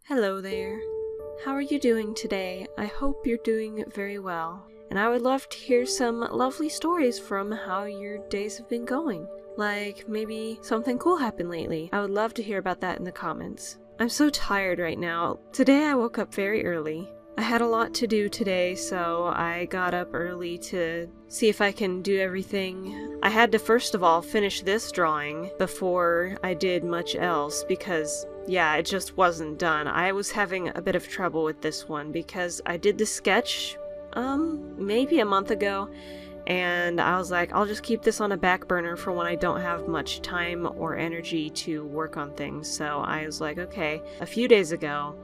Hello there. How are you doing today? I hope you're doing very well. And I would love to hear some lovely stories from how your days have been going. Like, maybe something cool happened lately. I would love to hear about that in the comments. I'm so tired right now. Today I woke up very early. I had a lot to do today, so I got up early to see if I can do everything. I had to first of all finish this drawing before I did much else because, yeah, it just wasn't done. I was having a bit of trouble with this one because I did the sketch, maybe a month ago, and I was like, I'll just keep this on a back burner for when I don't have much time or energy to work on things. So I was like, okay, a few days ago,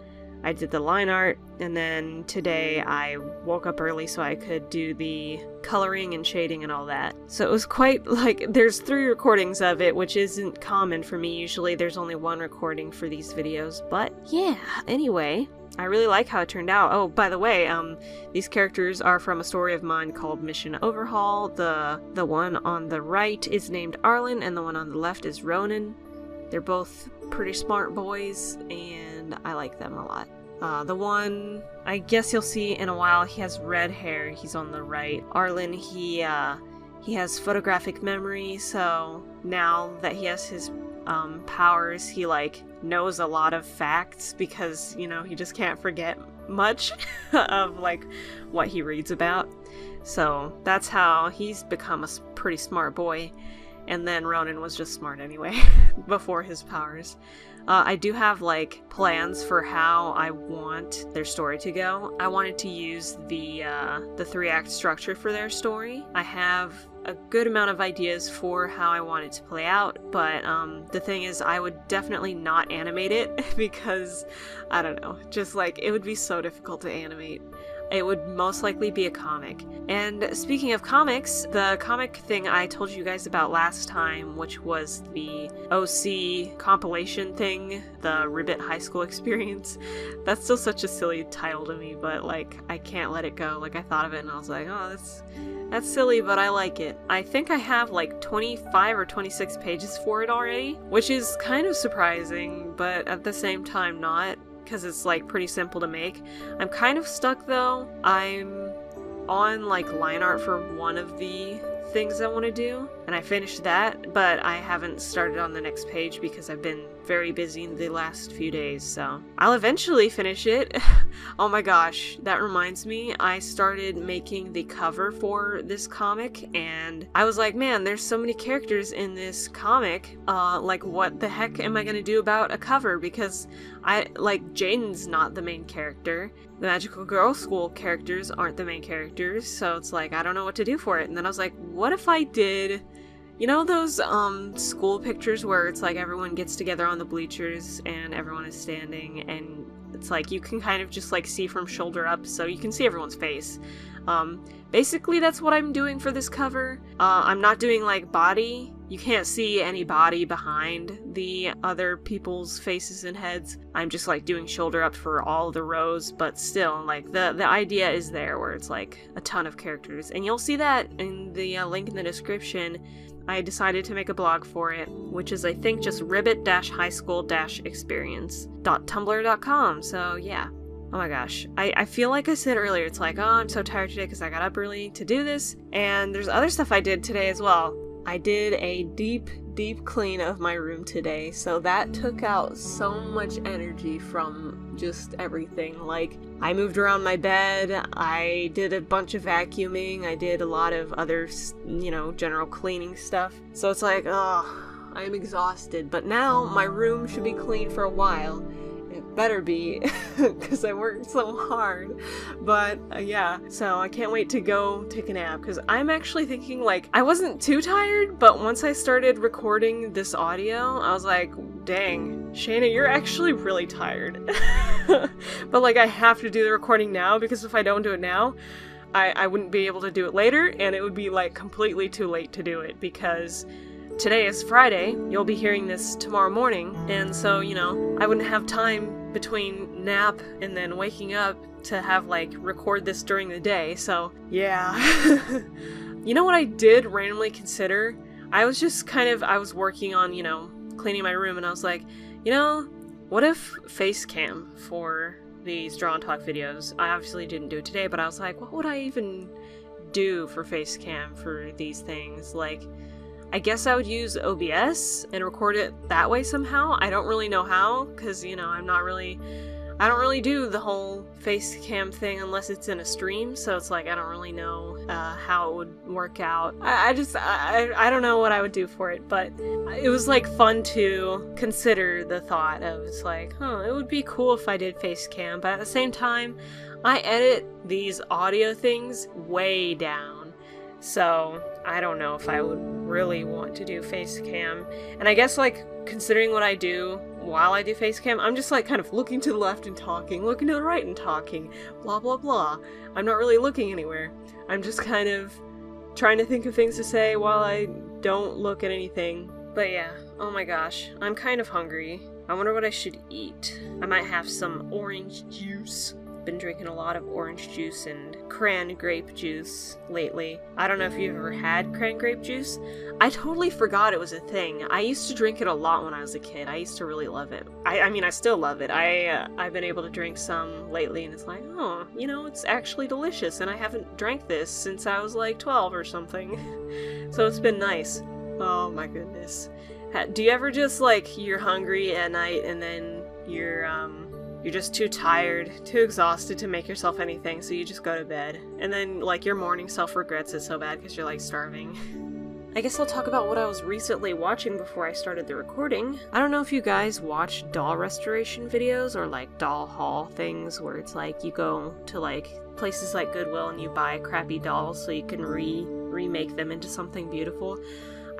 I did the line art, and then today I woke up early so I could do the coloring and shading and all that. So it was quite, like, there's 3 recordings of it, which isn't common for me. Usually there's only 1 recording for these videos, but yeah, anyway, I really like how it turned out. Oh, by the way, these characters are from a story of mine called Mission Overhaul. The one on the right is named Arlen, and the one on the left is Ronan. They're both pretty smart boys, and I like them a lot. The one, I guess you'll see in a while, he has red hair, he's on the right. Arlen, he has photographic memory, so now that he has his powers, he, like, knows a lot of facts because, you know, he just can't forget much of, like, what he reads about. So that's how he's become a pretty smart boy. And then Ronan was just smart anyway, before his powers. I do have, like, plans for how I want their story to go. I wanted to use the 3-act structure for their story. I have a good amount of ideas for how I want it to play out, but the thing is, I would definitely not animate it because, I don't know, just, like, it would be so difficult to animate. It would most likely be a comic. And speaking of comics, the comic thing I told you guys about last time, which was the OC compilation thing, the Ribbit High School Experience, that's still such a silly title to me, but, like, I can't let it go. Like, I thought of it and I was like, oh, that's silly, but I like it. I think I have like 25 or 26 pages for it already, which is kind of surprising, but at the same time not, because it's, like, pretty simple to make. I'm kind of stuck though. I'm on, like, line art for one of the things I want to do, and I finished that, but I haven't started on the next page because I've been very busy in the last few days, so I'll eventually finish it. Oh my gosh, that reminds me, I started making the cover for this comic, and I was like, man, there's so many characters in this comic, like, what the heck am I gonna do about a cover? Because Jaden's not the main character, the Magical Girl School characters aren't the main characters, so it's like, I don't know what to do for it. And then I was like, what if I did, you know those school pictures where it's like everyone gets together on the bleachers and everyone is standing, and it's like you can kind of just, like, see from shoulder up, so you can see everyone's face. Basically that's what I'm doing for this cover. I'm not doing, like, body. You can't see any body behind the other people's faces and heads. I'm just, like, doing shoulder up for all the rows, but still, like, the idea is there where it's, like, a ton of characters. And you'll see that in the link in the description. I decided to make a blog for it, which is, I think, just ribbit-highschool-experience.tumblr.com, so yeah. Oh my gosh. I feel like I said earlier, it's like, oh, I'm so tired today because I got up early to do this, and there's other stuff I did today as well. I did a deep clean of my room today, so that took out so much energy from just everything. Like, I moved around my bed, I did a bunch of vacuuming, I did a lot of other, you know, general cleaning stuff. So it's like, oh, I'm exhausted, but now my room should be clean for a while. It better be, because I worked so hard. But yeah, so I can't wait to go take a nap, because I'm actually thinking, like, I wasn't too tired, but once I started recording this audio, I was like, dang, Shayna, you're actually really tired. But, like, I have to do the recording now, because if I don't do it now, I wouldn't be able to do it later, and it would be, like, completely too late to do it, because today is Friday, you'll be hearing this tomorrow morning, and so, you know, I wouldn't have time between nap and then waking up to have, like, record this during the day, so, yeah. You know what I did randomly consider? I was just kind of, I was working on, you know, cleaning my room, and I was like, you know, what if face cam for these Draw and Talk videos? I obviously didn't do it today, but I was like, what would I even do for face cam for these things? Like, I guess I would use OBS and record it that way somehow. I don't really know how, because, you know, I don't really do the whole face cam thing unless it's in a stream, so it's like I don't really know how it would work out. I don't know what I would do for it, but it was like fun to consider the thought of, it's like, it would be cool if I did face cam, but at the same time, I edit these audio things way down, so I don't know if I would really want to do face cam. And I guess, like, considering what I do while I do face cam, I'm just like kind of looking to the left and talking, looking to the right and talking, blah blah blah. I'm not really looking anywhere. I'm just kind of trying to think of things to say while I don't look at anything. But yeah, oh my gosh, I'm kind of hungry. I wonder what I should eat. I might have some orange juice. Been drinking a lot of orange juice and cran grape juice lately. I don't know if you've ever had cran grape juice. I totally forgot it was a thing. I used to drink it a lot when I was a kid. I used to really love it. I mean, I still love it. I've been able to drink some lately, and it's like, oh, you know, it's actually delicious, and I haven't drank this since I was like 12 or something. So it's been nice. Oh my goodness. Do you ever just, like, you're hungry at night, and then you're just too tired, too exhausted to make yourself anything, so you just go to bed. And then, like, your morning self regrets it so bad because you're, like, starving. I guess I'll talk about what I was recently watching before I started the recording. I don't know if you guys watch doll restoration videos or, like, doll haul things where it's like you go to, like, places like Goodwill and you buy crappy dolls so you can remake them into something beautiful.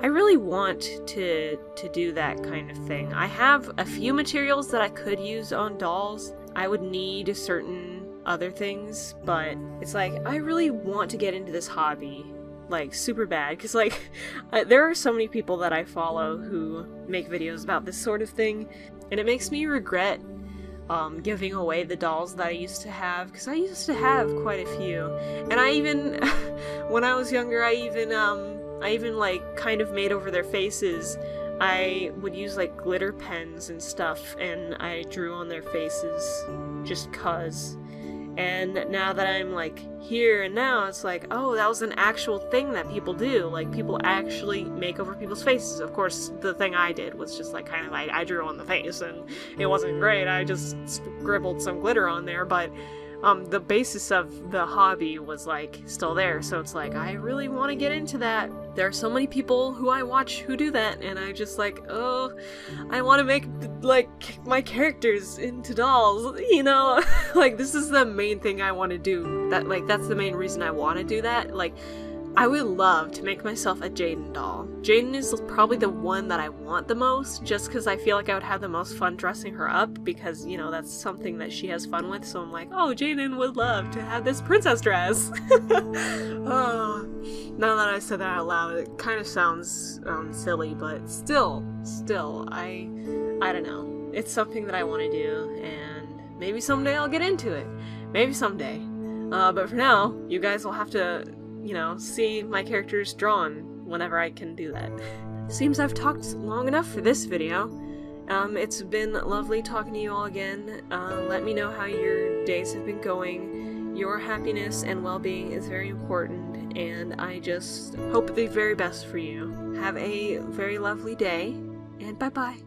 I really want to do that kind of thing. I have a few materials that I could use on dolls. I would need certain other things, but it's like, I really want to get into this hobby, like, super bad, because, like, there are so many people that I follow who make videos about this sort of thing, and it makes me regret giving away the dolls that I used to have, because I used to have quite a few, and I even, when I was younger, I even, like, kind of made over their faces. I would use, like, glitter pens and stuff, and I drew on their faces just 'cause. And now that I'm, like, here and now, it's like, oh, that was an actual thing that people do. Like, people actually make over people's faces. Of course, the thing I did was just, like, kind of, I drew on the face, and it wasn't great. I just scribbled some glitter on there, but the basis of the hobby was, like, still there, so it's like, I really want to get into that. There are so many people who I watch who do that, and I just, like, oh, I want to make, like, my characters into dolls, you know? Like, this is the main thing I want to do. That's the main reason I want to do that. Like, I would love to make myself a Jaden doll. Jaden is probably the one that I want the most, just because I feel like I would have the most fun dressing her up, because, you know, that's something that she has fun with, so I'm like, oh, Jaden would love to have this princess dress! Oh, now that I said that out loud, it kind of sounds silly, but still, I don't know. It's something that I want to do, and maybe someday I'll get into it. Maybe someday. But for now, you guys will have to, you know, see my characters drawn whenever I can do that. Seems I've talked long enough for this video. It's been lovely talking to you all again. Let me know how your days have been going. Your happiness and well-being is very important, and I just hope the very best for you. Have a very lovely day, and bye-bye.